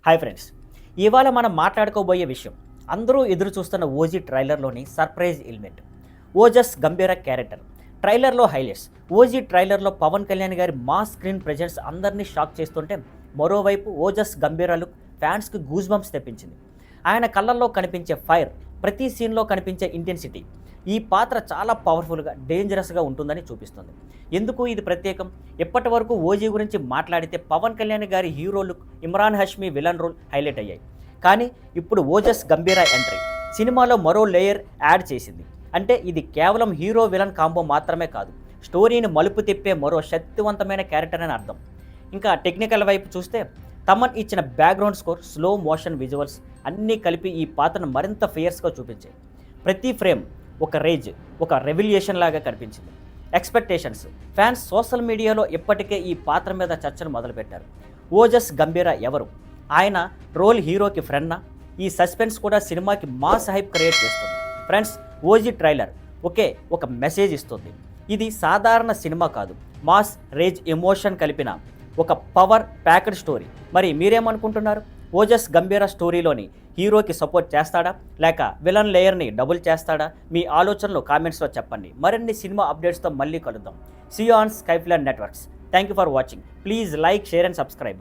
Hi friends, ఇవాళ మనం మాట్లాడుకోబోయే విషయం అందరూ ఎదురు చూస్తున్న ఓజీ ట్రైలర్లోని సర్ప్రైజ్ ఎలిమెంట్ ఓజస్ గంభీర క్యారెక్టర్. ట్రైలర్లో హైలైట్స్. ఓజీ ట్రైలర్లో పవన్ కళ్యాణ్ గారి మాస్ స్క్రీన్ ప్రెజెన్స్ అందరినీ షాక్ చేస్తుంటే, మరోవైపు ఓజస్ గంభీర లుక్ ఫ్యాన్స్కి గూస్ బంప్స్ తెప్పించింది. ఆయన కళ్ళల్లో కనిపించే ఫైర్, ప్రతి సీన్లో కనిపించే ఇంటెన్సిటీ ఈ పాత్ర చాలా పవర్ఫుల్గా, డేంజరస్గా ఉంటుందని చూపిస్తుంది. ఎందుకు ఇది ప్రత్యేకం? ఇప్పటి వరకు ఓజీ గురించి మాట్లాడితే పవన్ కళ్యాణ్ గారి hero look, Emraan Hashmi villain role highlight అయ్యాయి. కానీ ఇప్పుడు ఓజస్ గంభీర ఎంట్రీ సినిమాలో మరో లేయర్ యాడ్ చేసింది. అంటే ఇది కేవలం హీరో విలన్ కాంబో మాత్రమే కాదు, స్టోరీని మలుపు తిప్పే మరో శక్తివంతమైన క్యారెక్టర్ అని అర్థం. ఇంకా టెక్నికల్ వైపు చూస్తే తమన్ ఇచ్చిన background score, slow motion visuals అన్నీ కలిపి ఈ పాత్రను మరింత ఫియర్స్గా చూపించాయి. ప్రతి ఫ్రేమ్ ఒక రేజ్, ఒక రెవల్యూషన్ లాగా కనిపించింది. ఎక్స్పెక్టేషన్స్. ఫ్యాన్స్ సోషల్ మీడియాలో ఇప్పటికే ఈ పాత్ర మీద చర్చను మొదలుపెట్టారు. ఓజస్ గంభీర ఎవరు? ఆయన రోల్ హీరోకి ఫ్రెండ్నా? ఈ సస్పెన్స్ కూడా సినిమాకి మాస్ హైప్ క్రియేట్ చేస్తుంది. ఫ్రెండ్స్, ఓజీ ట్రైలర్ ఒక మెసేజ్ ఇస్తుంది. ఇది సాధారణ సినిమా కాదు, మాస్, రేజ్, ఎమోషన్ కలిపిన ఒక పవర్ ప్యాక్డ్ స్టోరీ. మరి మీరేమనుకుంటున్నారు? ఓజస్ గంభీర స్టోరీలోని హీరోకి సపోర్ట్ చేస్తాడా, లేక విలన్ లేయర్ని డబుల్ చేస్తాడా? మీ ఆలోచనలు కామెంట్స్లో చెప్పండి. మరిన్ని సినిమా అప్డేట్స్తో మళ్ళీ కలుద్దాం. See you on Skyflar networks. Thank you for watching. Please like, share and subscribe.